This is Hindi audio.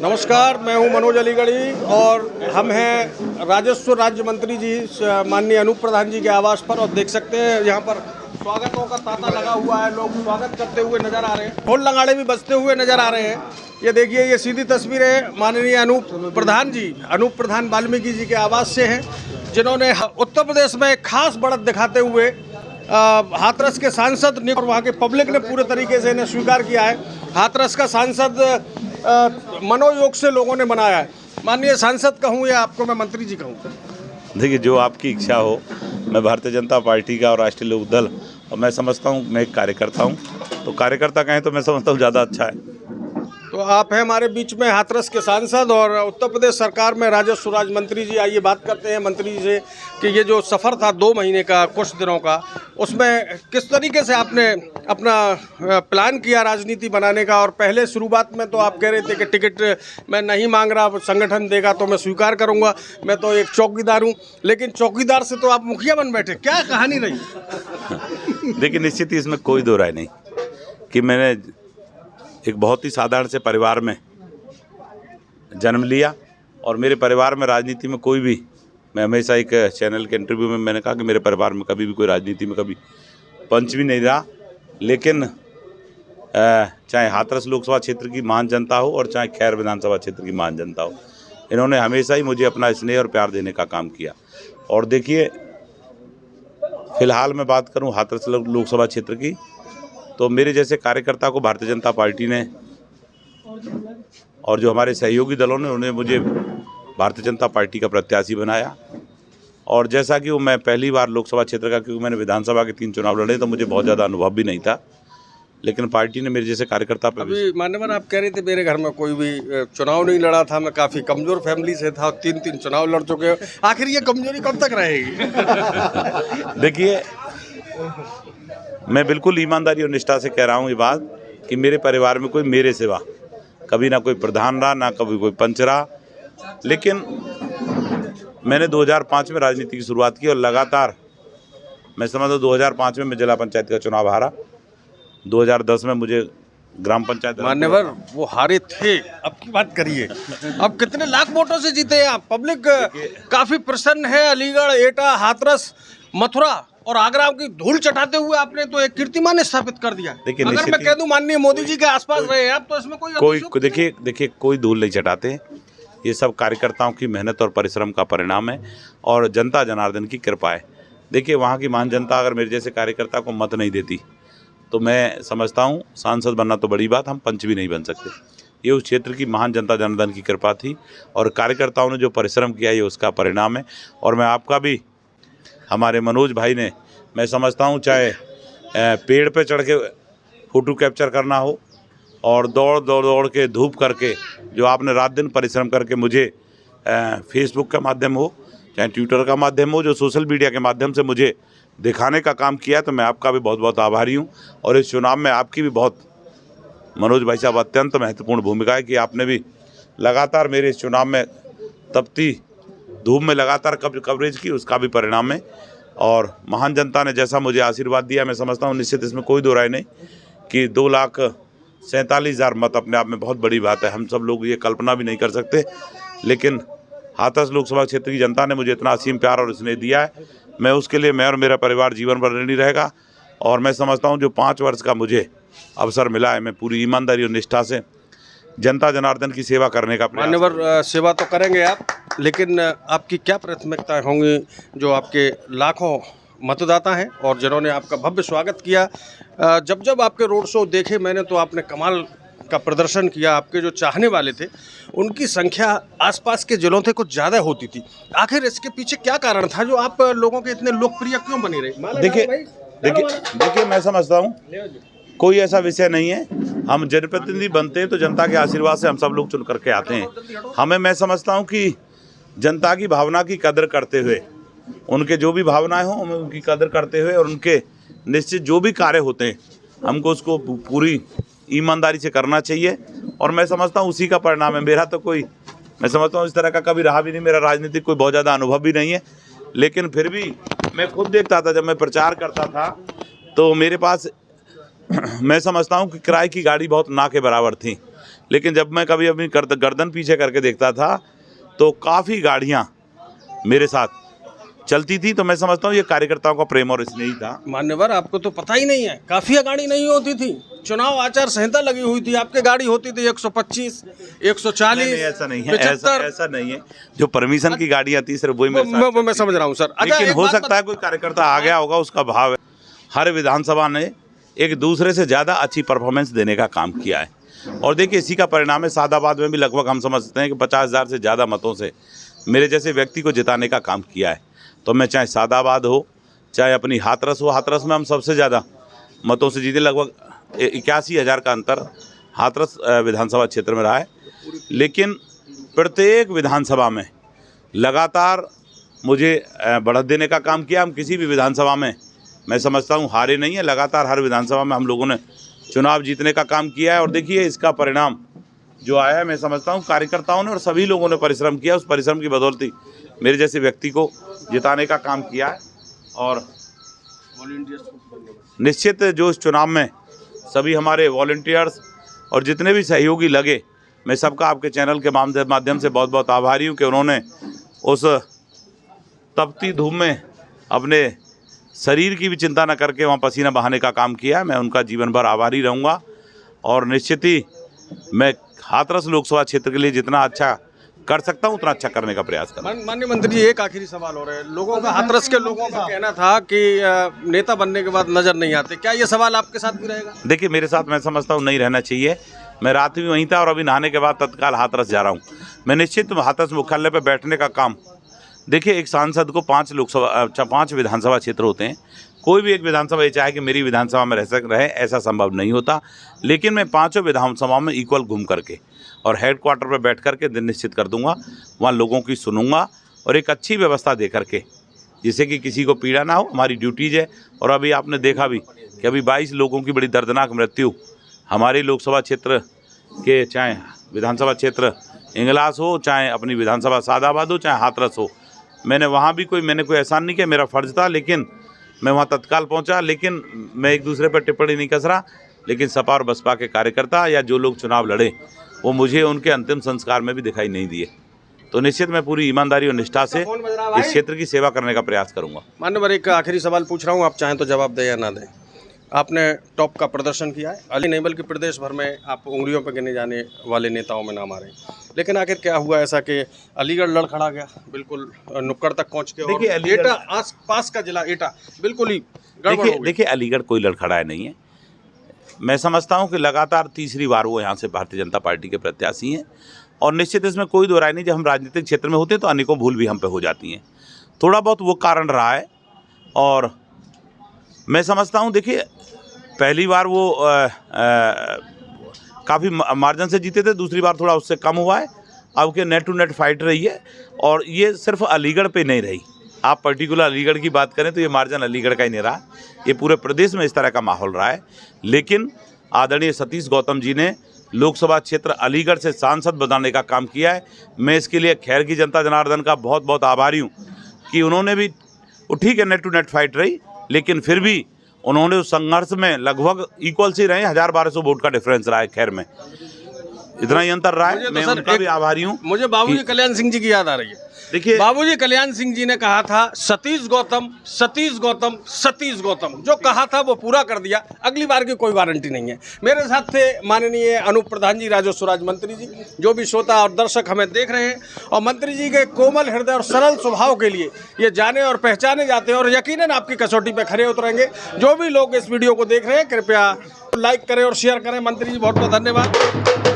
नमस्कार, मैं हूं मनोज अलीगढ़ी और हम हैं राजस्व राज्य मंत्री जी माननीय अनूप प्रधान जी के आवास पर। और देख सकते हैं यहाँ पर स्वागतों का तांता लगा हुआ है, लोग स्वागत करते हुए नजर आ रहे हैं, ढोल नगाड़े भी बजते हुए नजर आ रहे हैं। ये देखिए, ये सीधी तस्वीर है माननीय अनूप प्रधान वाल्मीकि जी के आवास से हैं, जिन्होंने उत्तर प्रदेश में खास बढ़त दिखाते हुए हाथरस के सांसद और वहाँ के पब्लिक ने पूरे तरीके से इन्हें स्वीकार किया है। हाथरस का सांसद मनोयोग से लोगों ने बनाया है। माननीय सांसद कहूँ या आपको मैं मंत्री जी कहूँ? देखिए, जो आपकी इच्छा हो। मैं भारतीय जनता पार्टी का और राष्ट्रीय लोक दल, और मैं समझता हूँ मैं एक कार्यकर्ता हूँ, तो कार्यकर्ता कहें तो मैं समझता हूँ ज़्यादा अच्छा है। तो आप हैं हमारे बीच में हाथरस के सांसद और उत्तर प्रदेश सरकार में राजस्व राज्य मंत्री जी। आइए बात करते हैं मंत्री जी से कि ये जो सफ़र था 2 महीने का, कुछ दिनों का, उसमें किस तरीके से आपने अपना प्लान किया राजनीति बनाने का। और पहले शुरुआत में तो आप कह रहे थे कि टिकट मैं नहीं मांग रहा, संगठन देगा तो मैं स्वीकार करूँगा, मैं तो एक चौकीदार हूँ। लेकिन चौकीदार से तो आप मुखिया बन बैठे, क्या कहानी रही? देखिए, निश्चित ही इसमें कोई दो राय नहीं कि मैंने एक बहुत ही साधारण से परिवार में जन्म लिया और मेरे परिवार में राजनीति में कोई भी, मैं हमेशा एक चैनल के इंटरव्यू में मैंने कहा कि मेरे परिवार में कभी भी कोई राजनीति में कभी पंच भी नहीं रहा। लेकिन चाहे हाथरस लोकसभा क्षेत्र की महान जनता हो और चाहे खैर विधानसभा क्षेत्र की महान जनता हो, इन्होंने हमेशा ही मुझे अपना स्नेह और प्यार देने का काम किया। और देखिए, फिलहाल मैं बात करूं हाथरस लोकसभा क्षेत्र की, तो मेरे जैसे कार्यकर्ता को भारतीय जनता पार्टी ने और जो हमारे सहयोगी दलों ने, उन्हें मुझे भारतीय जनता पार्टी का प्रत्याशी बनाया। और जैसा कि वो मैं पहली बार लोकसभा क्षेत्र का, क्योंकि मैंने विधानसभा के 3 चुनाव लड़े, तो मुझे बहुत ज़्यादा अनुभव भी नहीं था, लेकिन पार्टी ने मेरे जैसे कार्यकर्ता पर। अभी मान्यवर आप कह रहे थे मेरे घर में कोई भी चुनाव नहीं लड़ा था, मैं काफ़ी कमज़ोर फैमिली से था, 3 चुनाव लड़ चुके हो। आखिर ये कमजोरी कब तक रहेगी? देखिए, मैं बिल्कुल ईमानदारी और निष्ठा से कह रहा हूँ ये बात कि मेरे परिवार में कोई मेरे सिवा कभी ना कोई प्रधान रहा, ना कभी कोई पंच रहा। लेकिन मैंने 2005 में राजनीति की शुरुआत की और लगातार, मैं समझता हूँ 2005 में मैं जिला पंचायत का चुनाव हारा, 2010 में मुझे ग्राम पंचायत। मान्यवर वो हारे थे, अब की बात करिए। अब कितने लाख वोटों से जीते हैं आप? पब्लिक काफ़ी प्रसन्न है। अलीगढ़, एटा, हाथरस, मथुरा और आगरा की धूल चटाते हुए आपने तो एक कीर्तिमान स्थापित कर दिया। देखिए, अगर मैं कह दूं माननीय मोदी जी के आसपास रहे आप, तो इसमें कोई देखिए कोई धूल नहीं चटाते। ये सब कार्यकर्ताओं की मेहनत और परिश्रम का परिणाम है और जनता जनार्दन की कृपा है। देखिए, वहाँ की महान जनता अगर मेरे जैसे कार्यकर्ता को मत नहीं देती तो मैं समझता हूँ सांसद बनना तो बड़ी बात, हम पंच भी नहीं बन सकते। ये उस क्षेत्र की महान जनता जनार्दन की कृपा थी और कार्यकर्ताओं ने जो परिश्रम किया, ये उसका परिणाम है। और मैं आपका भी, हमारे मनोज भाई ने, मैं समझता हूँ, चाहे पेड़ पे चढ़ के फ़ोटो कैप्चर करना हो और दौड़ के धूप करके जो आपने रात दिन परिश्रम करके मुझे फेसबुक का माध्यम हो, चाहे ट्विटर का माध्यम हो, जो सोशल मीडिया के माध्यम से मुझे दिखाने का काम किया, तो मैं आपका भी बहुत बहुत आभारी हूँ। और इस चुनाव में आपकी भी बहुत, मनोज भाई साहब, अत्यंत महत्वपूर्ण भूमिका है कि आपने भी लगातार मेरे इस चुनाव में तपती धूप में लगातार कवरेज की, उसका भी परिणाम है। और महान जनता ने जैसा मुझे आशीर्वाद दिया, मैं समझता हूँ निश्चित इसमें कोई दो राय नहीं कि 2,47,000 मत अपने आप में बहुत बड़ी बात है। हम सब लोग ये कल्पना भी नहीं कर सकते, लेकिन हाथरस लोकसभा क्षेत्र की जनता ने मुझे इतना असीम प्यार और स्नेह दिया है, मैं उसके लिए, मैं और मेरा परिवार जीवन भर ऋणी रहेगा। और मैं समझता हूँ जो 5 वर्ष का मुझे अवसर मिला है, मैं पूरी ईमानदारी और निष्ठा से जनता जनार्दन की सेवा करने का प्रयास। मान्यवर, सेवा तो करेंगे आप, लेकिन आपकी क्या प्राथमिकताएं होंगी जो आपके लाखों मतदाता हैं और जिन्होंने आपका भव्य स्वागत किया? जब आपके रोड शो देखे मैंने, तो आपने कमाल का प्रदर्शन किया। आपके जो चाहने वाले थे उनकी संख्या आसपास के जिलों से कुछ ज़्यादा होती थी। आखिर इसके पीछे क्या कारण था जो आप लोगों के इतने लोकप्रिय क्यों बने रहे? देखिए, मैं समझता हूँ कोई ऐसा विषय नहीं है। हम जनप्रतिनिधि बनते हैं तो जनता के आशीर्वाद से हम सब लोग चुन करके आते हैं। हमें, मैं समझता हूँ कि जनता की भावना की कदर करते हुए, उनके जो भी भावनाएं हों, हमें उनकी कदर करते हुए और उनके निश्चित जो भी कार्य होते हैं, हमको उसको पूरी ईमानदारी से करना चाहिए। और मैं समझता हूँ उसी का परिणाम है। मेरा तो कोई, मैं समझता हूँ इस तरह का कभी रहा भी नहीं, मेरा राजनीतिक कोई बहुत ज़्यादा अनुभव भी नहीं है, लेकिन फिर भी मैं खुद देखता था, जब मैं प्रचार करता था तो मेरे पास मैं समझता हूँ कि किराए की गाड़ी बहुत ना के बराबर थी, लेकिन जब मैं कभी अपनी गर्दन पीछे करके देखता था तो काफ़ी गाड़ियाँ मेरे साथ चलती थी, तो मैं समझता हूँ ये कार्यकर्ताओं का प्रेम और स्नेह था। मान्यवर, आपको तो पता ही नहीं है, काफी गाड़ी नहीं होती थी, चुनाव आचार संहिता लगी हुई थी, आपके गाड़ी होती थी 125, 140। नहीं, ऐसा नहीं है, ऐसा नहीं है। जो परमिशन की गाड़ियाँ थी सिर्फ वही मैं समझ रहा हूँ सर। लेकिन हो सकता है कोई कार्यकर्ता आ गया होगा, उसका भाव है। हर विधानसभा ने एक दूसरे से ज़्यादा अच्छी परफॉर्मेंस देने का काम किया है, और देखिए इसी का परिणाम है। सादाबाद में भी लगभग हम समझते हैं कि 50,000 से ज़्यादा मतों से मेरे जैसे व्यक्ति को जिताने का काम किया है। तो मैं चाहे सादाबाद हो, चाहे अपनी हाथरस हो, हाथरस में हम सबसे ज़्यादा मतों से जीते, लगभग 81,000 का अंतर हाथरस विधानसभा क्षेत्र में रहा है। लेकिन प्रत्येक विधानसभा में लगातार मुझे बढ़त देने का काम किया। हम किसी भी विधानसभा में, मैं समझता हूँ, हारे नहीं है। लगातार हर विधानसभा में हम लोगों ने चुनाव जीतने का काम किया है, और देखिए इसका परिणाम जो आया है, मैं समझता हूँ कार्यकर्ताओं ने और सभी लोगों ने परिश्रम किया। उस परिश्रम की बदौलती मेरे जैसे व्यक्ति को जिताने का काम किया है। और निश्चित जो इस चुनाव में सभी हमारे वॉलंटियर्स और जितने भी सहयोगी लगे, मैं सबका आपके चैनल के माध्यम से बहुत बहुत आभारी हूँ कि उन्होंने उस तपती धूप में अपने शरीर की भी चिंता न करके वहाँ पसीना बहाने का काम किया। मैं उनका जीवन भर आभारी रहूँगा, और निश्चित ही मैं हाथरस लोकसभा क्षेत्र के लिए जितना अच्छा कर सकता हूँ उतना अच्छा करने का प्रयास करूँगा। माननीय मंत्री जी, एक आखिरी सवाल हो रहा है। लोगों का, हाथरस के लोगों का कहना था कि नेता बनने के बाद नजर नहीं आते, क्या ये सवाल आपके साथ भी रहेगा? देखिए मेरे साथ, मैं समझता हूँ नहीं रहना चाहिए। मैं रात भी वहीं था और अभी नहाने के बाद तत्काल हाथरस जा रहा हूँ। मैं निश्चित हाथरस मुख्यालय पर बैठने का काम, देखिए एक सांसद को 5 विधानसभा क्षेत्र होते हैं। कोई भी एक विधानसभा ये चाहे कि मेरी विधानसभा में रहे, ऐसा संभव नहीं होता। लेकिन मैं 5 विधानसभाओं में इक्वल घूम करके और हेडक्वार्टर पर बैठ करके दिन निश्चित कर दूंगा, वहाँ लोगों की सुनूंगा और एक अच्छी व्यवस्था दे करके, जिससे कि किसी को पीड़ा ना हो। हमारी ड्यूटीज है। और अभी आपने देखा भी कि अभी 22 लोगों की बड़ी दर्दनाक मृत्यु हमारे लोकसभा क्षेत्र के, चाहे विधानसभा क्षेत्र इंगलास हो, चाहे अपनी विधानसभा सादाबाद हो, चाहे हाथरस हो। मैंने कोई एहसान नहीं किया, मेरा फ़र्ज़ था, लेकिन मैं वहाँ तत्काल पहुँचा। लेकिन मैं एक दूसरे पर टिप्पणी नहीं कस रहा, लेकिन सपा और बसपा के कार्यकर्ता या जो लोग चुनाव लड़े, वो मुझे उनके अंतिम संस्कार में भी दिखाई नहीं दिए। तो निश्चित मैं पूरी ईमानदारी और निष्ठा से इस क्षेत्र की सेवा करने का प्रयास करूँगा। मान्यवर, एक आखिरी सवाल पूछ रहा हूँ, आप चाहें तो जवाब दें या ना दें। आपने टॉप का प्रदर्शन किया है, अली नहीं बल्कि प्रदेश भर में आप उंगलियों पर गिने जाने वाले नेताओं में नाम आ रहे हैं। लेकिन आखिर क्या हुआ ऐसा कि अलीगढ़ लड़खड़ा गया, बिल्कुल नुक्कड़ तक पहुंच के, और एटा आस पास का जिला एटा बिल्कुल ही गड़बड़ हो गई। देखिए अलीगढ़ कोई लड़खड़ाया नहीं है। मैं समझता हूं कि लगातार तीसरी बार वो यहाँ से भारतीय जनता पार्टी के प्रत्याशी हैं, और निश्चित इसमें कोई दो राय नहीं। जब हम राजनीतिक क्षेत्र में होते हैं तो अनेकों भूल भी हम पे हो जाती हैं, थोड़ा बहुत वो कारण रहा है। और मैं समझता हूं, देखिए पहली बार वो काफ़ी मार्जिन से जीते थे, दूसरी बार थोड़ा उससे कम हुआ है। अब के नेट टू नेट फाइट रही है, और ये सिर्फ अलीगढ़ पे नहीं रही। आप पर्टिकुलर अलीगढ़ की बात करें तो ये मार्जिन अलीगढ़ का ही नहीं रहा, ये पूरे प्रदेश में इस तरह का माहौल रहा है। लेकिन आदरणीय सतीश गौतम जी ने लोकसभा क्षेत्र अलीगढ़ से सांसद बनाने का काम किया है। मैं इसके लिए खैर की जनता जनार्दन का बहुत बहुत आभारी हूँ कि उन्होंने भी, ठीक है नेट टू नेट फाइट रही, लेकिन फिर भी उन्होंने उस संघर्ष में लगभग इक्वल से रहे। 1000-1200 वोट का डिफरेंस रहा है, खैर में इतना ही अंतर रहा है। मैं उनका भी आभारी हूँ। मुझे बाबूजी कल्याण सिंह जी की याद आ रही है। देखिए बाबूजी कल्याण सिंह जी ने कहा था, सतीश गौतम सतीश गौतम सतीश गौतम, जो कहा था वो पूरा कर दिया। अगली बार की कोई गारंटी नहीं है। मेरे साथ थे माननीय अनूप प्रधान जी, राजस्व राज्य मंत्री जी। जो भी श्रोता और दर्शक हमें देख रहे हैं, और मंत्री जी के कोमल हृदय और सरल स्वभाव के लिए ये जाने और पहचाने जाते हैं, और यकीनन आपकी कसौटी पर खरे उतरेंगे। जो भी लोग इस वीडियो को देख रहे हैं, कृपया लाइक करें और शेयर करें। मंत्री जी बहुत बहुत धन्यवाद।